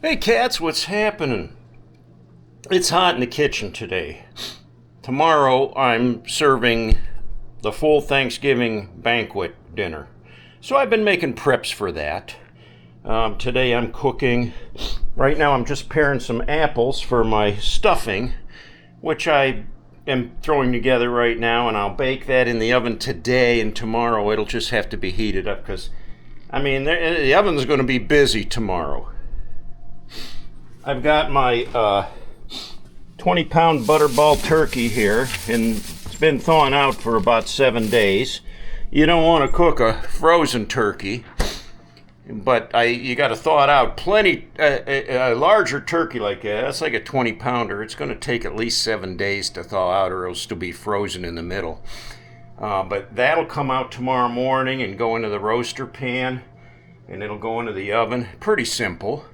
Hey cats, what's happening? It's hot in the kitchen today. Tomorrow I'm serving the full Thanksgiving banquet dinner. So I've been making preps for that. Today I'm cooking. Right now I'm just paring some apples for my stuffing, which I am throwing together right now, and I'll bake that in the oven today, and tomorrow it'll just have to be heated up because, the oven's going to be busy tomorrow. I've got my 20-pound butterball turkey here, and it's been thawing out for about 7 days. You don't want to cook a frozen turkey, but you got to thaw it out. A larger turkey like that's like a 20-pounder. It's going to take at least 7 days to thaw out, or it'll still be frozen in the middle. But that'll come out tomorrow morning and go into the roaster pan, and it'll go into the oven. Pretty simple,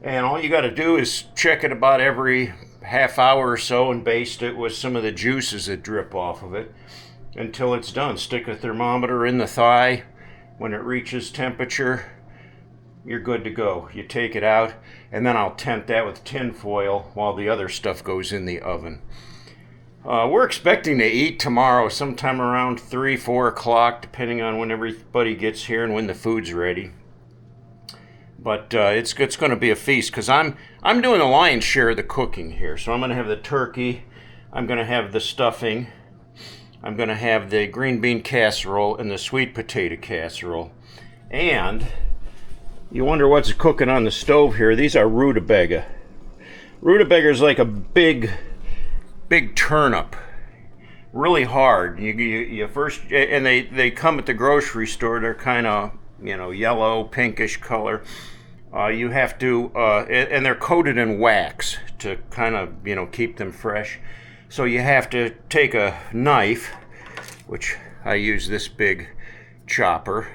And all you got to do is check it about every half hour or so and baste it with some of the juices that drip off of it until it's done. Stick a thermometer in the thigh. When it reaches temperature, you're good to go. You take it out, and then I'll tent that with tin foil while the other stuff goes in the oven. We're expecting to eat tomorrow sometime around 3, 4 o'clock, depending on when everybody gets here and when the food's ready. But it's going to be a feast because I'm doing the lion's share of the cooking here. So I'm going to have the turkey, I'm going to have the stuffing, I'm going to have the green bean casserole and the sweet potato casserole. And you wonder what's cooking on the stove here. These are rutabaga. Rutabaga is like a big turnip, really hard. You first, and they come at the grocery store. They're kind of yellow, pinkish color. You have to, and they're coated in wax to kind of, keep them fresh. So you have to take a knife, which I use this big chopper,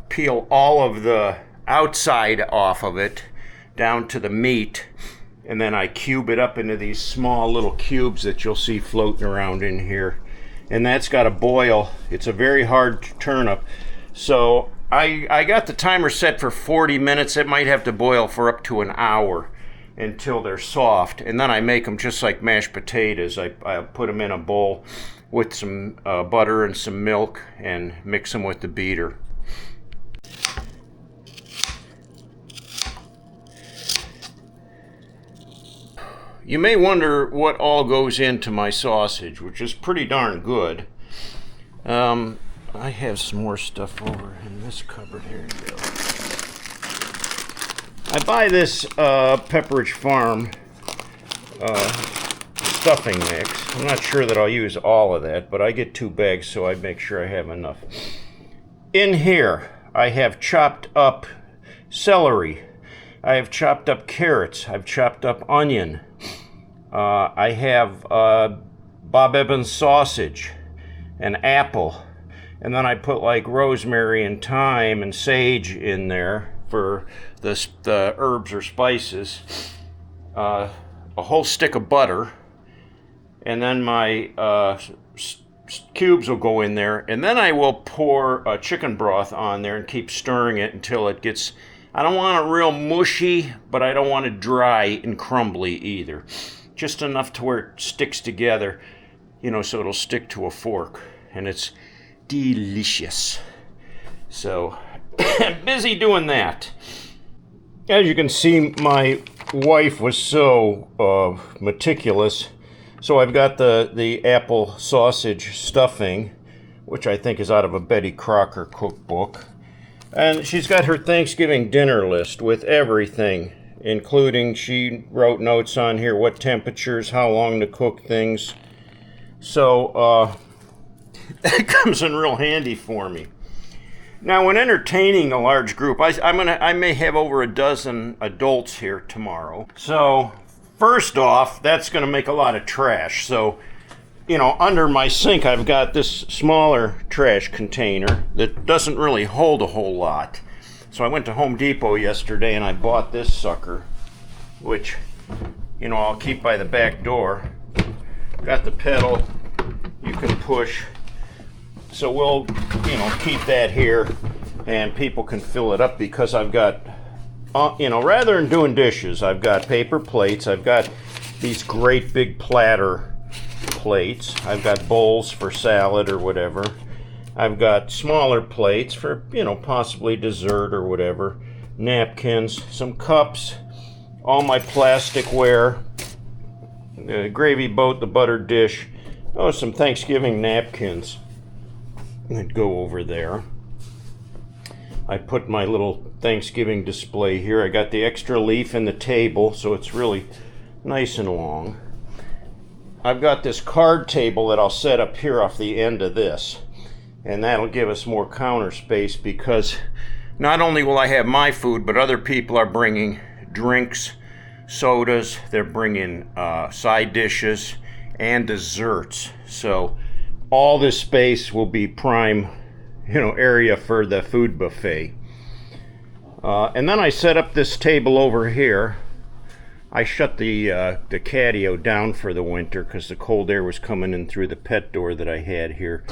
peel all of the outside off of it down to the meat, and then I cube it up into these small little cubes that you'll see floating around in here. And that's got to boil. It's a very hard turnip. So I got the timer set for 40 minutes. It might have to boil for up to an hour until they're soft. And then I make them just like mashed potatoes. I put them in a bowl with some butter and some milk and mix them with the beater. You may wonder what all goes into my sausage, which is pretty darn good. I have some more stuff over in this cupboard. Here you go. I buy this Pepperidge Farm stuffing mix. I'm not sure that I'll use all of that, but I get 2 bags, so I make sure I have enough. In here, I have chopped up celery. I have chopped up carrots. I've chopped up onion. I have Bob Evans sausage, an apple. And then I put like rosemary and thyme and sage in there for the herbs or spices. A whole stick of butter. And then my cubes will go in there. And then I will pour chicken broth on there and keep stirring it until it gets... I don't want it real mushy, but I don't want it dry and crumbly either. Just enough to where it sticks together, so it'll stick to a fork. And it's delicious. So, busy doing that. As you can see, my wife was so meticulous. So I've got the apple sausage stuffing, which I think is out of a Betty Crocker cookbook. And she's got her Thanksgiving dinner list with everything, including, she wrote notes on here, what temperatures, how long to cook things. So, that comes in real handy for me. Now, when entertaining a large group, I may have over a dozen adults here tomorrow. So, first off, that's going to make a lot of trash. So, under my sink, I've got this smaller trash container that doesn't really hold a whole lot. So I went to Home Depot yesterday and I bought this sucker, which, I'll keep by the back door. Got the pedal you can push. So we'll, keep that here and people can fill it up because I've got rather than doing dishes, I've got paper plates. I've got these great big platter plates. I've got bowls for salad or whatever. I've got smaller plates for, possibly dessert or whatever. Napkins, some cups, all my plasticware, the gravy boat, the buttered dish. Oh, some Thanksgiving napkins that go over there. I put my little Thanksgiving display here. I got the extra leaf in the table, so it's really nice and long. I've got this card table that I'll set up here off the end of this, and that'll give us more counter space, because not only will I have my food, but other people are bringing drinks, sodas, they're bringing side dishes and desserts. So all this space will be prime, area for the food buffet. And then I set up this table over here. I shut the catio down for the winter because the cold air was coming in through the pet door that I had here.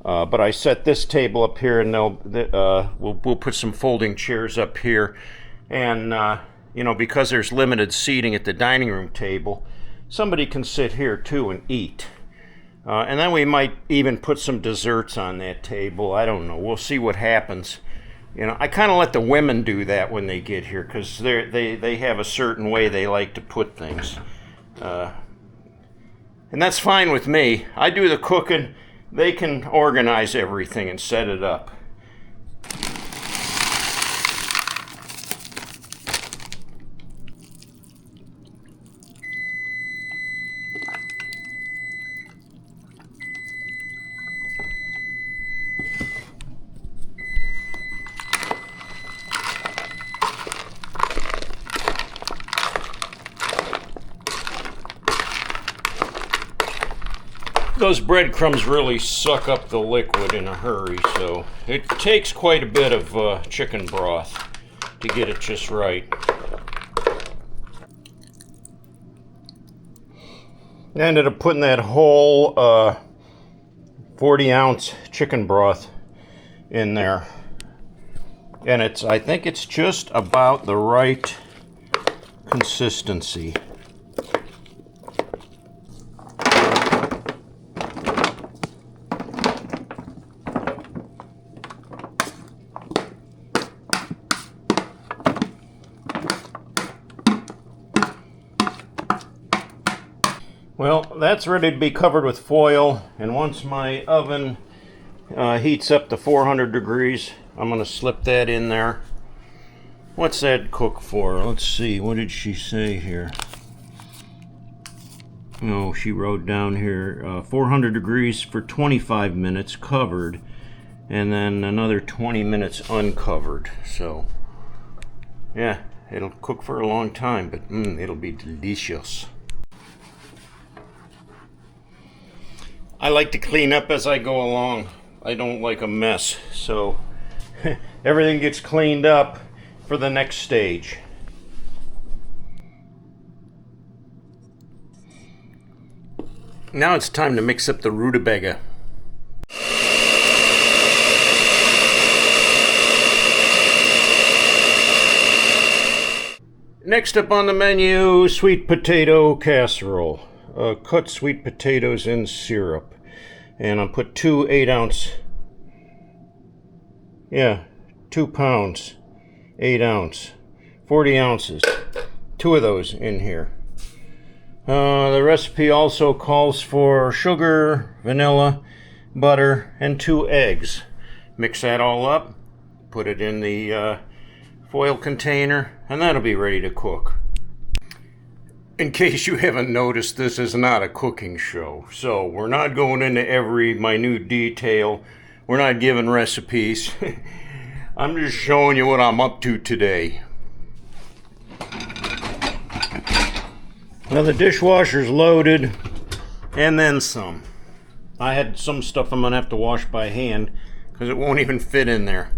But I set this table up here, and we'll put some folding chairs up here. And, because there's limited seating at the dining room table, somebody can sit here too and eat. And then we might even put some desserts on that table. I don't know. We'll see what happens. I kind of let the women do that when they get here, because they have a certain way they like to put things. And that's fine with me. I do the cooking. They can organize everything and set it up. Those breadcrumbs really suck up the liquid in a hurry, so it takes quite a bit of chicken broth to get it just right. I ended up putting that whole 40-ounce chicken broth in there, and I think it's just about the right consistency. Well, that's ready to be covered with foil, and once my oven heats up to 400 degrees, I'm going to slip that in there. What's that cook for? Let's see, what did she say here? Oh, she wrote down here 400 degrees for 25 minutes covered, and then another 20 minutes uncovered. So, yeah, it'll cook for a long time, but it'll be delicious. I like to clean up as I go along. I don't like a mess, so everything gets cleaned up for the next stage. Now it's time to mix up the rutabaga. Next up on the menu, sweet potato casserole. Cut sweet potatoes in syrup. And I'll put 2 8-ounce, 2 pounds, 8-ounce, 40 ounces, 2 of those in here. The recipe also calls for sugar, vanilla, butter, and 2 eggs. Mix that all up, put it in the foil container, and that'll be ready to cook. In case you haven't noticed, this is not a cooking show, so we're not going into every minute detail. We're not giving recipes. I'm just showing you what I'm up to today. Now the dishwasher's loaded, and then some. I had some stuff I'm gonna have to wash by hand because it won't even fit in there.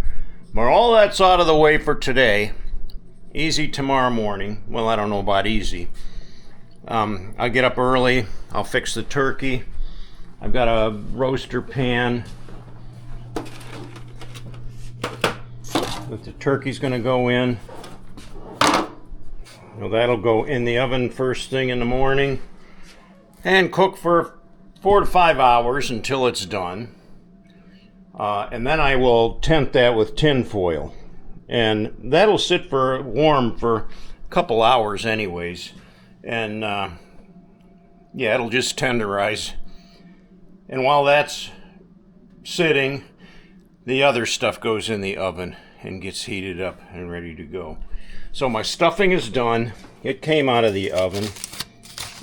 But all that's out of the way for today. Easy tomorrow morning. Well, I don't know about easy. I'll get up early. I'll fix the turkey. I've got a roaster pan that the turkey's gonna go in. Well, that'll go in the oven first thing in the morning and cook for 4 to 5 hours until it's done. And then I will tent that with tin foil. And that'll sit for warm for a couple hours anyways. And yeah, it'll just tenderize. And while that's sitting, the other stuff goes in the oven and gets heated up and ready to go. So my stuffing is done. It came out of the oven.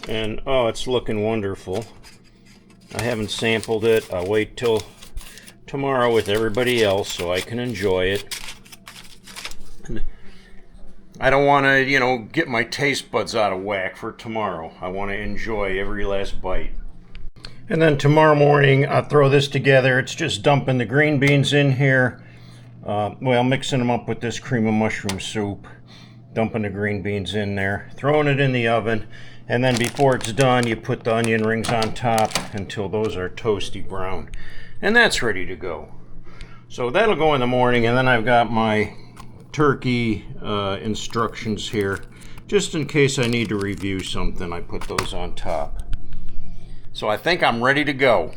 And oh, it's looking wonderful. I haven't sampled it. I'll wait till tomorrow with everybody else so I can enjoy it. And I don't want to, get my taste buds out of whack for tomorrow. I want to enjoy every last bite. And then tomorrow morning, I'll throw this together. It's just dumping the green beans in here. Mixing them up with this cream of mushroom soup. Dumping the green beans in there. Throwing it in the oven. And then before it's done, you put the onion rings on top until those are toasty brown. And that's ready to go. So that'll go in the morning. And then I've got my turkey instructions here. Just in case I need to review something, I put those on top. So I think I'm ready to go.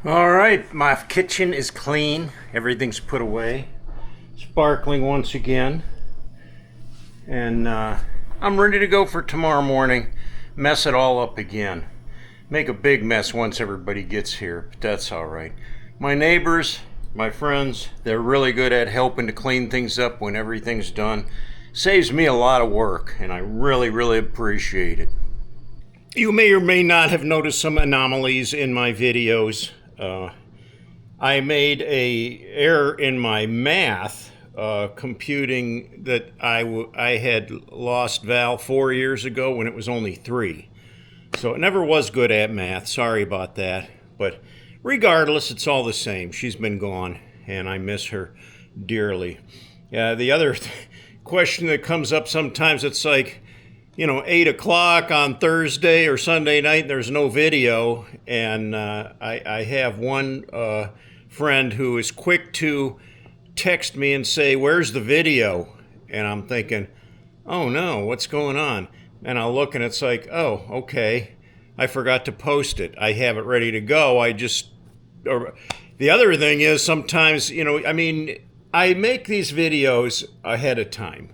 All right, my kitchen is clean. Everything's put away. Sparkling once again. And I'm ready to go for tomorrow morning. Mess it all up again. Make a big mess once everybody gets here, but that's all right. My neighbors, my friends, they're really good at helping to clean things up when everything's done. Saves me a lot of work, and I really, really appreciate it. You may or may not have noticed some anomalies in my videos. I made an error in my math, computing that I had lost Val 4 years ago when it was only 3. So it never was good at math. Sorry about that. But regardless, it's all the same. She's been gone, and I miss her dearly. The other question that comes up sometimes, it's like, 8 o'clock on Thursday or Sunday night, and there's no video. And I have one friend who is quick to text me and say, "Where's the video?" And I'm thinking, oh no, what's going on? And I'll look and it's like, oh, okay, I forgot to post it. I have it ready to go. The other thing is sometimes, I make these videos ahead of time.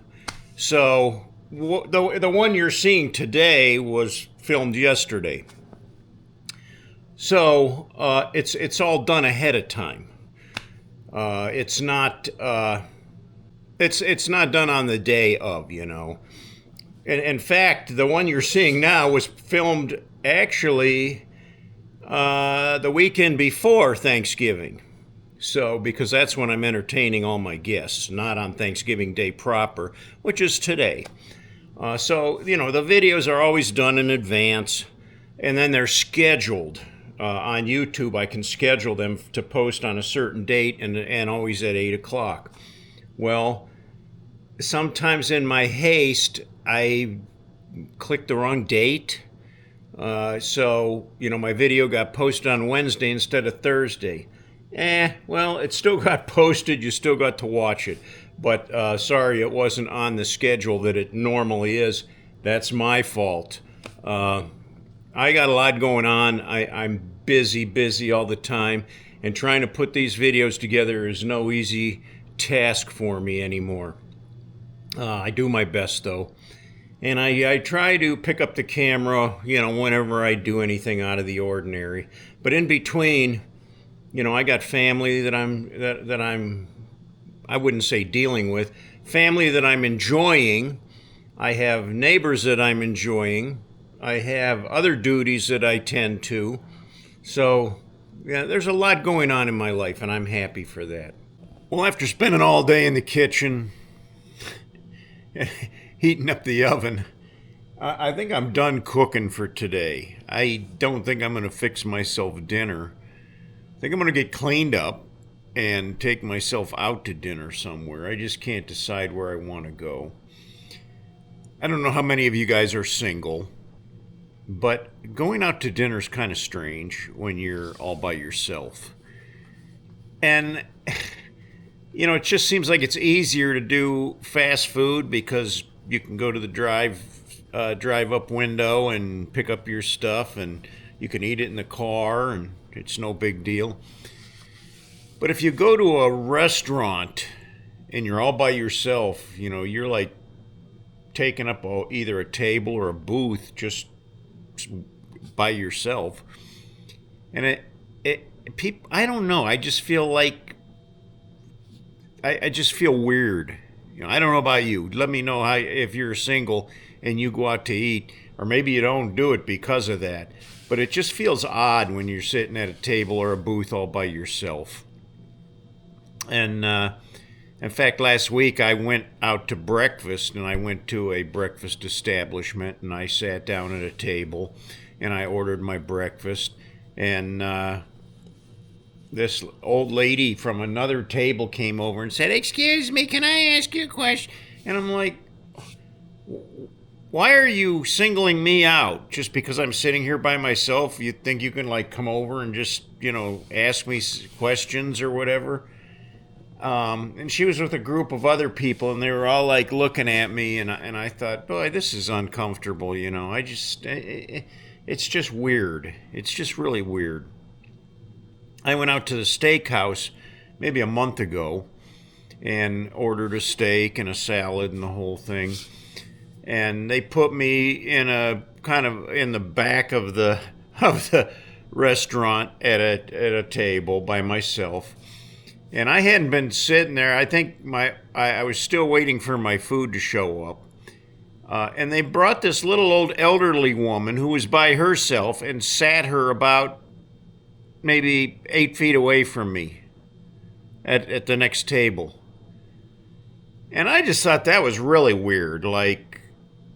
So the one you're seeing today was filmed yesterday. So it's all done ahead of time. It's not done on the day of, In fact, the one you're seeing now was filmed actually the weekend before Thanksgiving. So, because that's when I'm entertaining all my guests, not on Thanksgiving Day proper, which is today. So, the videos are always done in advance, and then they're scheduled. On YouTube, I can schedule them to post on a certain date and always at 8 o'clock. Well, sometimes in my haste, I clicked the wrong date. So, my video got posted on Wednesday instead of Thursday. Well, it still got posted. You still got to watch it. But sorry, it wasn't on the schedule that it normally is. That's my fault. I got a lot going on. I'm busy all the time. And trying to put these videos together is no easy task for me anymore. I do my best, though. And I try to pick up the camera, whenever I do anything out of the ordinary. But in between, I got family that I'm I wouldn't say dealing with, family that I'm enjoying. I have neighbors that I'm enjoying. I have other duties that I tend to. So, yeah, there's a lot going on in my life, and I'm happy for that. Well, after spending all day in the kitchen, heating up the oven, I think I'm done cooking for today. I don't think I'm going to fix myself dinner. I think I'm going to get cleaned up and take myself out to dinner somewhere. I just can't decide where I want to go. I don't know how many of you guys are single, but going out to dinner is kind of strange when you're all by yourself. And it just seems like it's easier to do fast food because you can go to the drive up window and pick up your stuff, and you can eat it in the car, and it's no big deal. But if you go to a restaurant and you're all by yourself, you're like taking up either a table or a booth just by yourself, and people, I don't know. I just feel like I just feel weird. I don't know about you. Let me know how, if you're single and you go out to eat, or maybe you don't do it because of that. But it just feels odd when you're sitting at a table or a booth all by yourself. And in fact, last week I went out to breakfast, and I went to a breakfast establishment, and I sat down at a table, and I ordered my breakfast, and this old lady from another table came over and said, "Excuse me, can I ask you a question?" And I'm like, why are you singling me out just because I'm sitting here by myself? You think you can like come over and just, ask me questions or whatever? And she was with a group of other people, and they were all like looking at me, and I thought, boy, this is uncomfortable. It's just weird. It's just really weird. I went out to the steakhouse maybe a month ago and ordered a steak and a salad and the whole thing. And they put me in a kind of in the back of the restaurant at a table by myself. And I hadn't been sitting there. I think I was still waiting for my food to show up. And they brought this little old elderly woman who was by herself and sat her about maybe 8 feet away from me at the next table. And I just thought that was really weird. Like,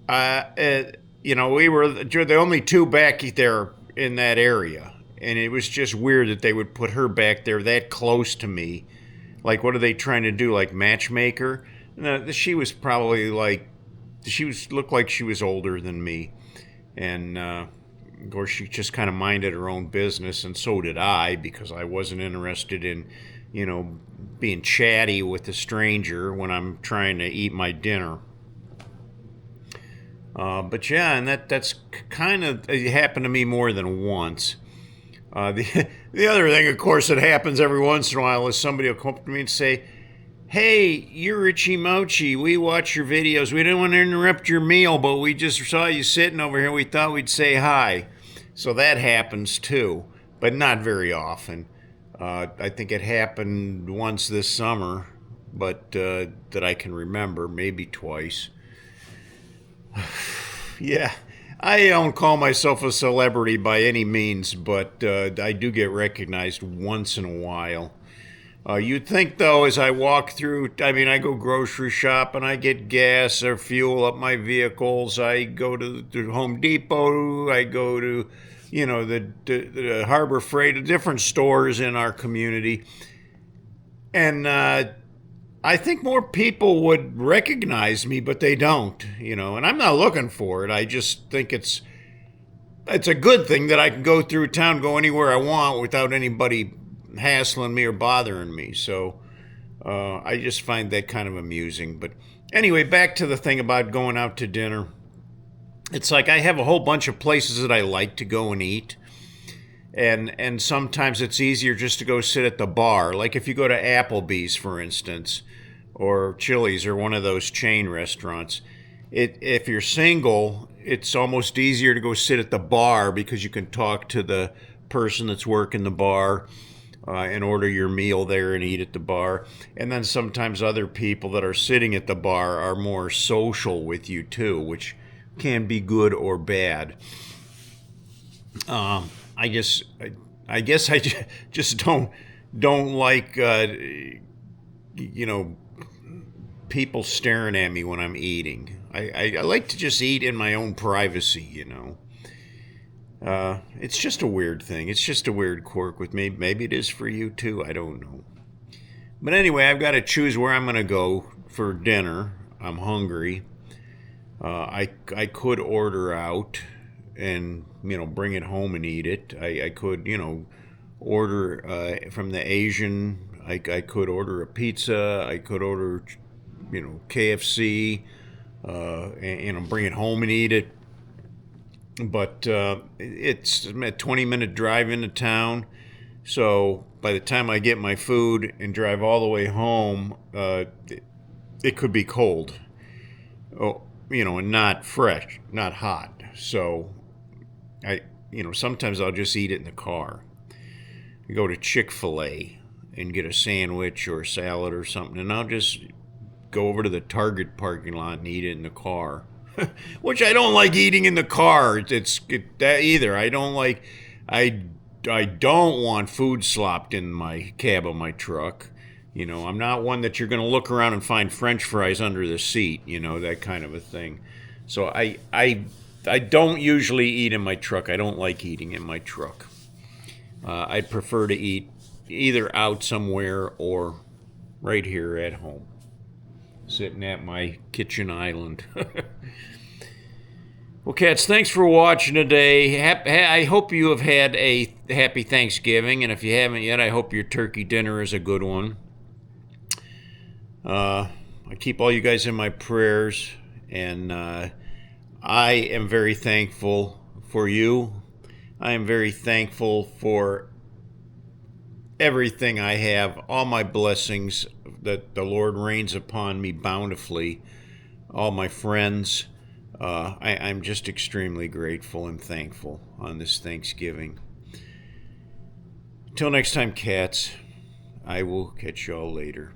we were the only two back there in that area. And it was just weird that they would put her back there that close to me. Like, what are they trying to do? Like matchmaker? No, she was probably looked like she was older than me. And, of course, she just kind of minded her own business, and so did I, because I wasn't interested in, being chatty with a stranger when I'm trying to eat my dinner. But yeah, and that's kind of, it happened to me more than once. The other thing, of course, that happens every once in a while is somebody will come up to me and say, "Hey, you're Itchymoche. We watch your videos. We didn't want to interrupt your meal, but we just saw you sitting over here. We thought we'd say hi." So that happens too, but not very often. I think it happened once this summer, but that I can remember, maybe twice. Yeah, I don't call myself a celebrity by any means, but I do get recognized once in a while. You'd think, though, as I walk through, I go grocery shopping, I get gas or fuel up my vehicles, I go to the Home Depot, I go to, the Harbor Freight, different stores in our community. And I think more people would recognize me, but they don't, and I'm not looking for it. I just think it's a good thing that I can go through town, go anywhere I want without anybody hassling me or bothering me. So I just find that kind of amusing. But anyway, back to the thing about going out to dinner. It's like I have a whole bunch of places that I like to go and eat. And sometimes it's easier just to go sit at the bar. Like if you go to Applebee's, for instance, or Chili's, or one of those chain restaurants. If you're single, it's almost easier to go sit at the bar because you can talk to the person that's working the bar and order your meal there and eat at the bar. And then sometimes other people that are sitting at the bar are more social with you too, which can be good or bad. I guess I just don't like people staring at me when I'm eating. I like to just eat in my own privacy. It's just a weird thing. It's just a weird quirk with me. Maybe it is for you too. I don't know. But anyway, I've got to choose where I'm going to go for dinner. I'm hungry. I could order out and bring it home and eat it. I could order from the Asian. I could order a pizza. I could order, KFC, and bring it home and eat it. But it's a 20-minute drive into town. So by the time I get my food and drive all the way home, it could be cold. Oh, and not fresh, not hot. So sometimes I'll just eat it in the car. I go to Chick-fil-A and get a sandwich or a salad or something, and I'll just go over to the Target parking lot and eat it in the car. Which I don't like eating in the car. That either. I don't like. I don't want food slopped in my cab of my truck. I'm not one that you're going to look around and find French fries under the seat. That kind of a thing. So I don't usually eat in my truck. I don't like eating in my truck. I'd prefer to eat either out somewhere or right here at home, sitting at my kitchen island. Well, cats, thanks for watching today. I hope you have had a happy Thanksgiving, and if you haven't yet, I hope your turkey dinner is a good one. I keep all you guys in my prayers, and I am very thankful for you. I am very thankful for everything I have, all my blessings that the Lord rains upon me bountifully, all my friends. I'm just extremely grateful and thankful on this Thanksgiving. Until next time, cats, I will catch y'all later.